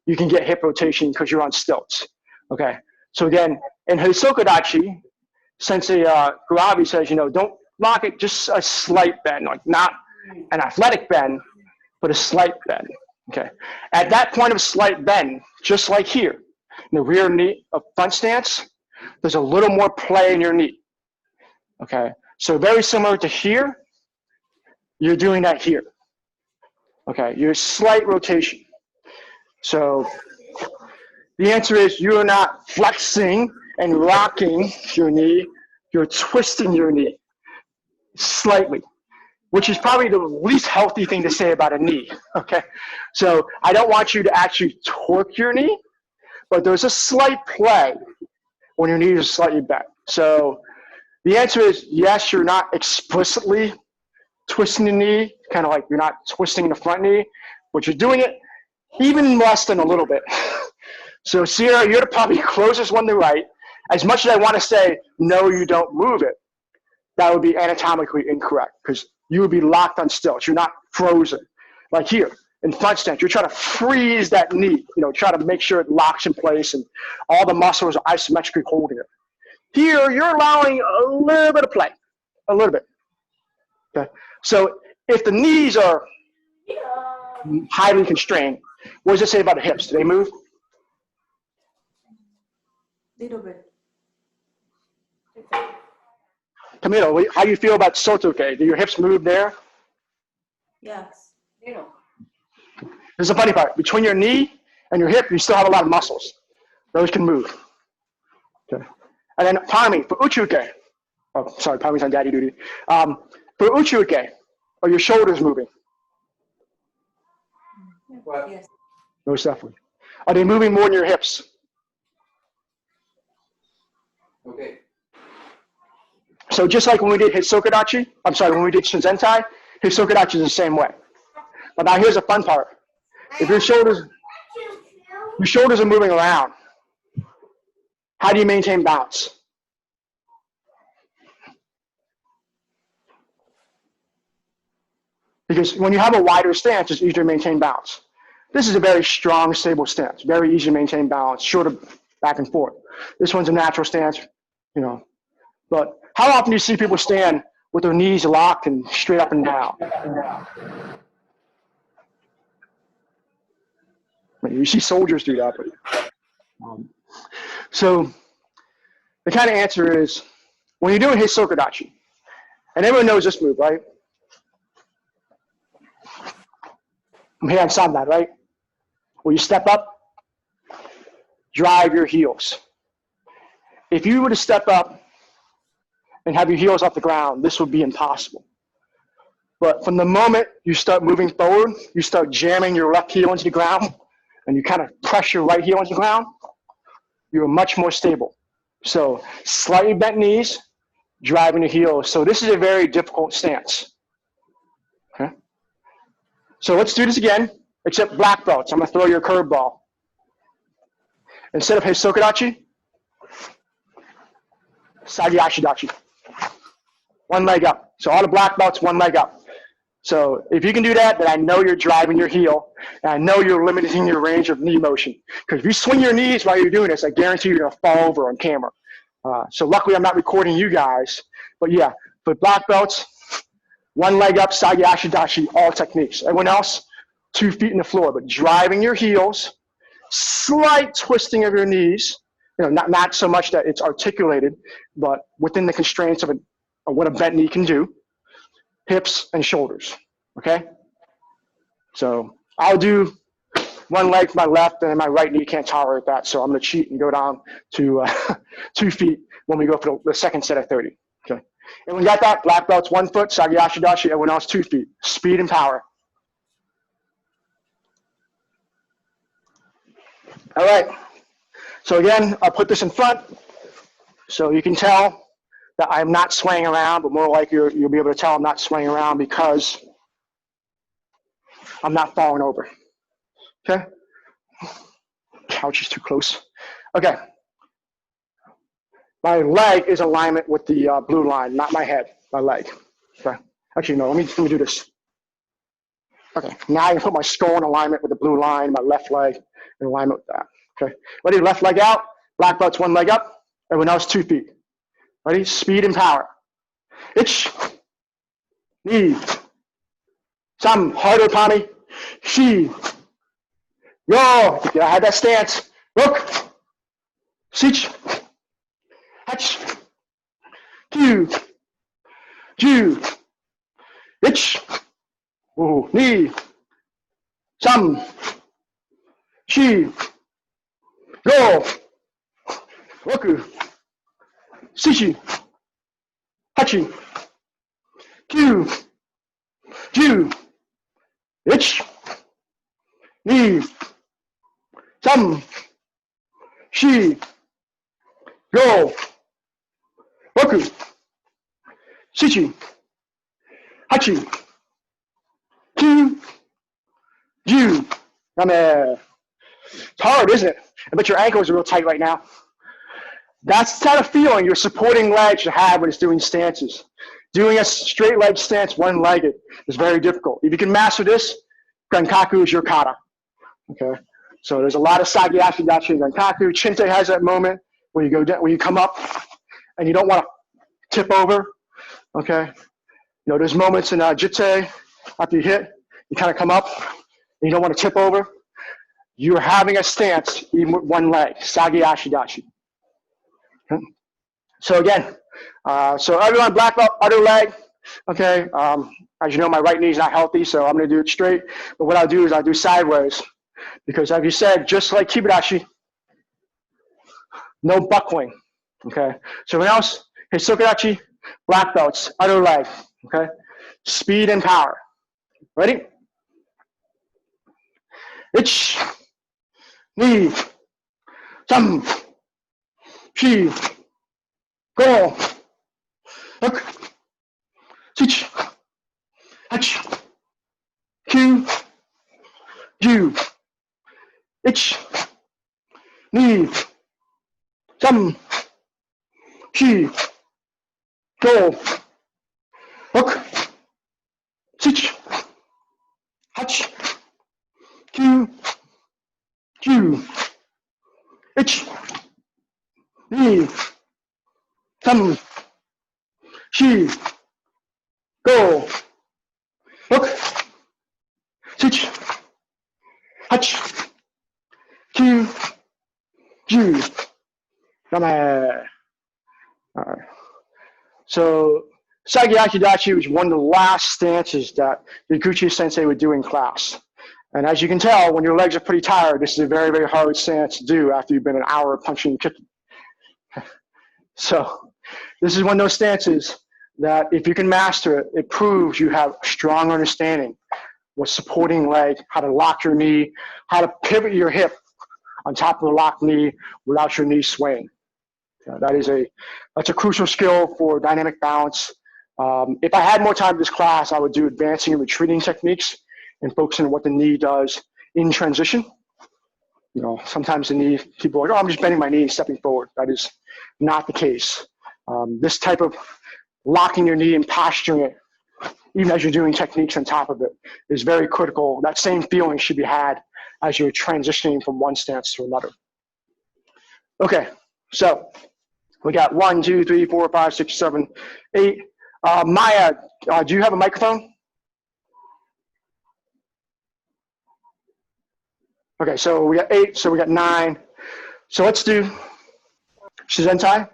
you can get hip rotation because you're on stilts. Okay. So again, in Hosoka-dachi, Sensei Garabi says, don't lock it, just a slight bend, like not an athletic bend, but a slight bend. Okay. At that point of slight bend, just like here, in the rear knee of front stance, there's a little more play in your knee. Okay. So very similar to here, you're doing that here. Okay. Your slight rotation. So the answer is you're not flexing and rocking your knee, you're twisting your knee slightly. which is probably the least healthy thing to say about a knee, okay? So I don't want you to actually torque your knee, but there's a slight play when your knees are slightly bent. So the answer is yes, you're not explicitly twisting the knee, kind of like you're not twisting the front knee, but you're doing it even less than a little bit. So Sierra, you're probably the closest one to right. As much as I want to say, no, you don't move it, that would be anatomically incorrect because you would be locked on stilts. You're not frozen. Like here, in front stance, you're trying to freeze that knee, try to make sure it locks in place and all the muscles are isometrically holding it. Here, you're allowing a little bit of play, a little bit. Okay. So if the knees are highly constrained, what does it say about the hips? Do they move? Little bit. Camilo, how do you feel about soto-uke? Do your hips move there? Yes. Little. This is the funny part. Between your knee and your hip, you still have a lot of muscles. Those can move. Okay. And then Pami, for uchi-uke. Oh, sorry, Pami's on daddy duty. For uchi-uke, are your shoulders moving? What? Yes. Most definitely. Are they moving more than your hips? Okay. So just like when we did Hisoka-dachi, when we did Shizen-tai, Hisoka-dachi is the same way. But now here's the fun part. If your shoulders are moving around, how do you maintain balance? Because when you have a wider stance, it's easier to maintain balance. This is a very strong, stable stance, very easy to maintain balance, short of back and forth. This one's a natural stance, But how often do you see people stand with their knees locked and straight up and down? You see soldiers do that. But, so the kind of answer is, when you're doing Hisoka-dachi, and everyone knows this move, right? I'm here on Sandan, right? Where you step up, drive your heels. If you were to step up and have your heels off the ground, this would be impossible. But from the moment you start moving forward, you start jamming your left heel into the ground, and you kind of press your right heel into the ground, you're much more stable. So slightly bent knees, driving the heels. So this is a very difficult stance. Okay? So let's do this again, except black belts. I'm going to throw you a curveball. Instead of Hisoka-dachi, Sagi-ashi-dachi. One leg up. So all the black belts, one leg up. So if you can do that, then I know you're driving your heel, and I know you're limiting your range of knee motion. Because if you swing your knees while you're doing this, I guarantee you're going to fall over on camera. So luckily I'm not recording you guys. But yeah, for black belts, one leg up, Sagi-ashi-dachi, all techniques. Everyone else, 2 feet in the floor. But driving your heels, slight twisting of your knees, not so much that it's articulated, but within the constraints of what a bent knee can do. Hips and shoulders, okay? So I'll do one leg for my left, and my right knee can't tolerate that, so I'm going to cheat and go down to 2 feet when we go for the second set of 30, okay? And we got that, black belts 1 foot, Sagi-ashi-dachi, everyone else 2 feet. Speed and power. All right, so again, I'll put this in front so you can tell that I'm not swaying around, but more like you'll be able to tell I'm not swaying around because I'm not falling over, okay? Couch is too close. Okay. My leg is in alignment with the blue line, not my head, my leg. Okay. Actually, no, let me do this. Okay, now I can put my skull in alignment with the blue line, my left leg in alignment with that. Okay, ready, left leg out, black belt's 1 leg up, everyone else 2 feet. Ready, speed and power. Ich, ni, some harder, Tommy. She, yo, yeah, I had that stance. Look, sich, hatch, Q, Ju, ich, ooh, ni, some, she, go, roku, sishi, hachi, Q, two, ich, ni, sam, shi, go, roku, shichi, hachi, kyu, ju. It's hard, isn't it? I bet your ankles are real tight right now. That's the kind of feeling your supporting leg should have when it's doing stances. Doing a straight leg stance, one-legged, is very difficult. If you can master this, Gankaku is your kata. Okay, so there's a lot of Sagi-ashi-dachi and Gankaku. Chinte has that moment where you go down, where you come up, and you don't want to tip over. Okay, there's moments in Jite after you hit, you kind of come up, and you don't want to tip over. You're having a stance even with one leg, Sagi-ashi-dachi. Okay. So again, so everyone, black belt, other leg. Okay, as you know, my right knee is not healthy, so I'm going to do it straight. But what I'll do is I'll do sideways, because as you said, just like Kiba-dachi, no buckling. Okay, so everyone else, hey, soto-uke, black belts, other leg. Okay, speed and power. Ready? Ich, ni, sam, shi, go, look, sich, hach, kyu, ju, ich, ni, sam, shi, go, look, sich, hach, kyu, ju, ich, ni, sam, shi, go, look, sich, hach, kyu, ju. All right. So Sagi-ashi-dachi was one of the last stances that Zenkutsu sensei would do in class. And as you can tell, when your legs are pretty tired, this is a very, very hard stance to do after you've been an hour punching and kicking. So this is one of those stances that if you can master it, it proves you have a strong understanding with supporting leg, how to lock your knee, how to pivot your hip on top of the locked knee without your knee swaying. That's a crucial skill for dynamic balance. If I had more time in this class, I would do advancing and retreating techniques and focusing on what the knee does in transition. Sometimes the knee, people are like, oh, I'm just bending my knee and stepping forward. That is not the case. This type of locking your knee and posturing it, even as you're doing techniques on top of it, is very critical. That same feeling should be had as you're transitioning from one stance to another. Okay, so we got 1, 2, 3, 4, 5, 6, 7, 8. Maya, do you have a microphone? Okay, so we got 8, so we got 9. So let's do Shizen-tai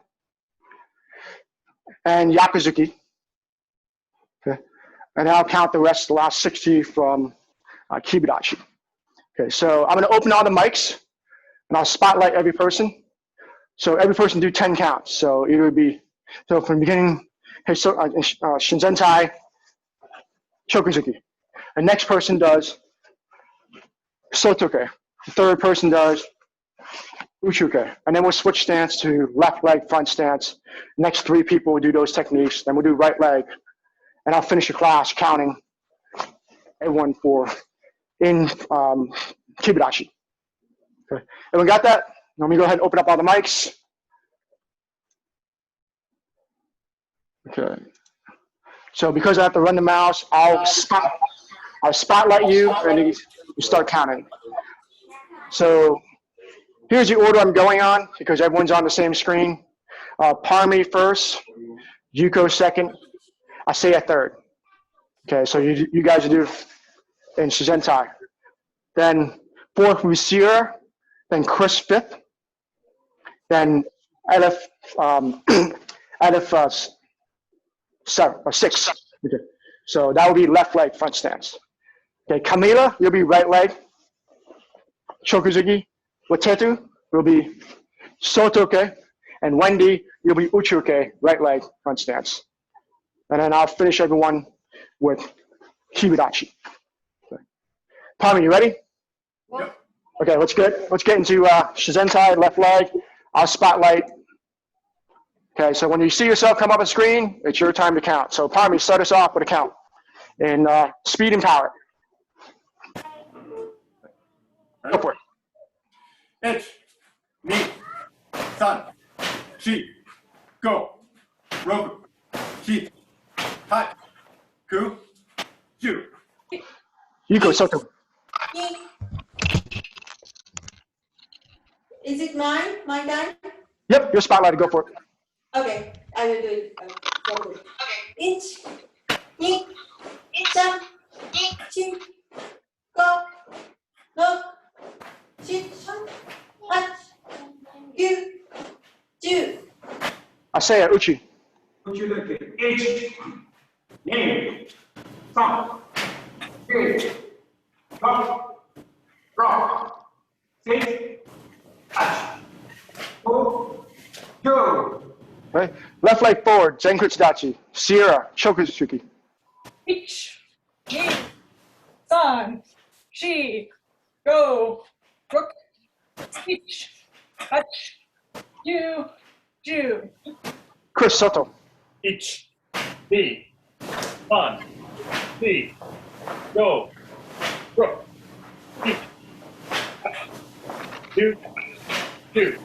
and Yakuzuki. Okay, and I'll count the rest, the last 60 from Kiba-dachi. Okay, so I'm going to open all the mics, and I'll spotlight every person. So every person do 10 counts. So it would be, so from the beginning, hey, so Shizen-tai, choku-zuki. The next person does soto-uke. The third person does uchi-uke. And then we'll switch stance to left leg, front stance. Next 3 people will do those techniques. Then we'll do right leg. And I'll finish the class counting everyone in Kiba-dachi. Okay. Everyone got that? Let me go ahead and open up all the mics. Okay. So because I have to run the mouse, I'll spotlight you, and then you start counting. So here's the order I'm going on because everyone's on the same screen. Parmi first, Yuko second, Asaya third. Okay, so you guys will do in Shizen-tai. Then fourth will be Sierra, then Chris fifth, then Elif six. Okay. So that will be left leg front stance. Okay, Camila, you'll be right leg. Choku-zuki. Watetu will be soto-uke. And Wendy, you'll be uchi-uke, right leg front stance. And then I'll finish everyone with Kiba-dachi. Okay. Tommy, you ready? Yep. Okay, let's get into Shizen-tai, left leg. I'll spotlight. Okay, so when you see yourself come up on screen, it's your time to count. So Tommy, start us off with a count in speed and power. Go for it. Ich, ni, san, shi, go, roku, shi, hai, ku, ju. You go, Soto. Is it mine? My time? Yep, you're spotlighted. Go for it. Okay, I will do it. Okay. Ich, ni, san, shi, go, no, shi, hach, yu, ju. I say it, uchi. Uchi-uke. Ich, ni, san, shi, go, ro, six, hachi, ku, ju. Okay. Left leg forward, Zenkutsu-dachi. Sierra, choku-zuki. Ich, ni, san, shi, go, rook, speech, hutch, you, Jew. Chris Soto. Ich, ni, san, shi, go, rook, ich, two, two.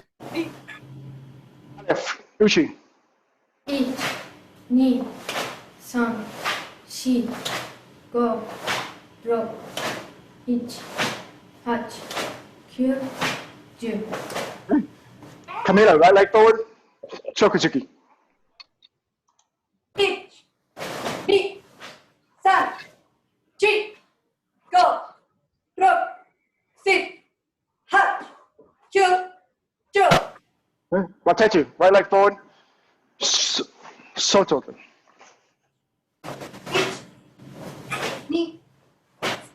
Uchi. Ich, ni, san, shi, go, ro, ich, hach, kyu, ju. Camila, right leg forward, choku-zuki. Ich, ni, san, shi, go, ro, sit, hach, yu, ju. Watetu, right leg forward, Soto. Ich, ni,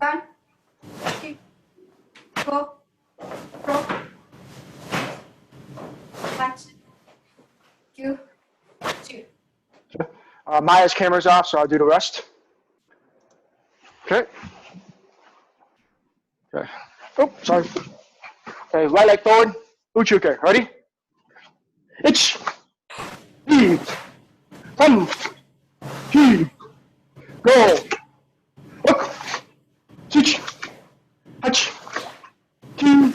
san, shi, go, ro, hach, kyu, ju. Maya's camera's off, so I'll do the rest. Okay. Okay. Oh, sorry. Okay, right leg forward, uchi-uke. Ready? Ich, ni, san, shi, go, look, switch, hach, kyu,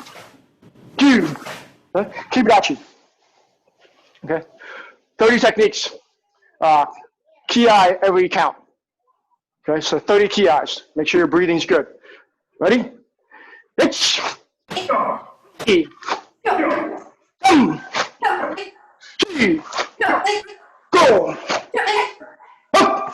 ju. Okay. Kiba-dachi. Okay. 30 techniques. Ki every count. Okay, so 30 ki. Make sure your breathing's good. Ready? Ich, ni, san, shi, go, up,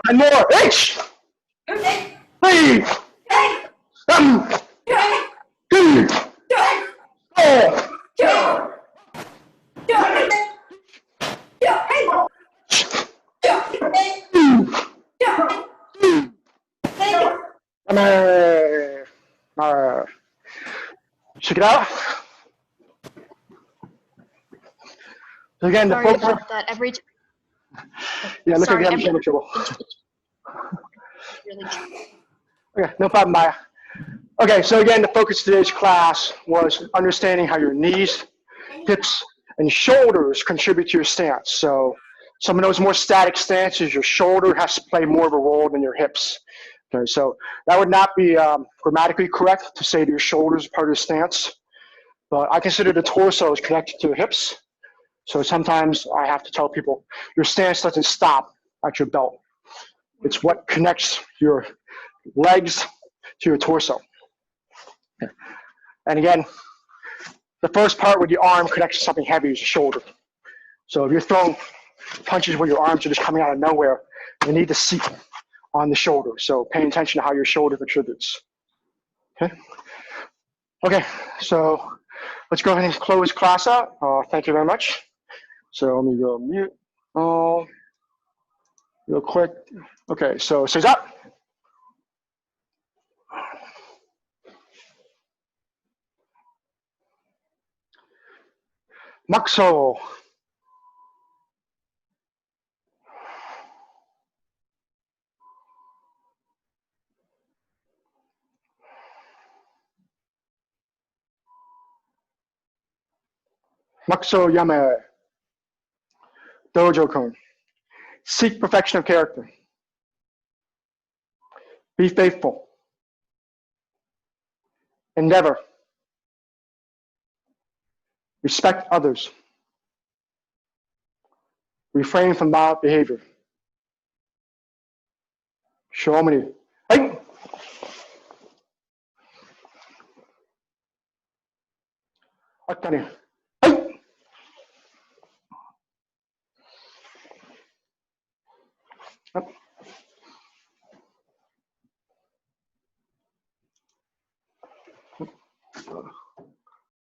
and more. H, three, two, four. Check it out. So again, the Sorry focus. about that. Every time. Yeah, look Sorry, like you're having every- trouble. Really. Okay, no problem, Maya. Okay, so again, the focus of today's class was understanding how your knees, hips, and shoulders contribute to your stance. So some of those more static stances, your shoulder has to play more of a role than your hips. Okay, so that would not be grammatically correct to say that your shoulders are part of the stance, but I consider the torso is connected to the hips. So sometimes I have to tell people, your stance doesn't stop at your belt. It's what connects your legs to your torso. And again, the first part where the arm connects to something heavy is the shoulder. So if you're throwing punches where your arms are just coming out of nowhere, you need to seat on the shoulder. So paying attention to how your shoulder contributes. Okay. Okay. So let's go ahead and close class out. Thank you very much. So let me go mute. Real quick. Okay. So up. Maxo. Maxo Yame. Dojo-kun. Seek perfection of character. Be faithful. Endeavor. Respect others. Refrain from violent behavior. Shomani. Hey! Akane. Hey! Up.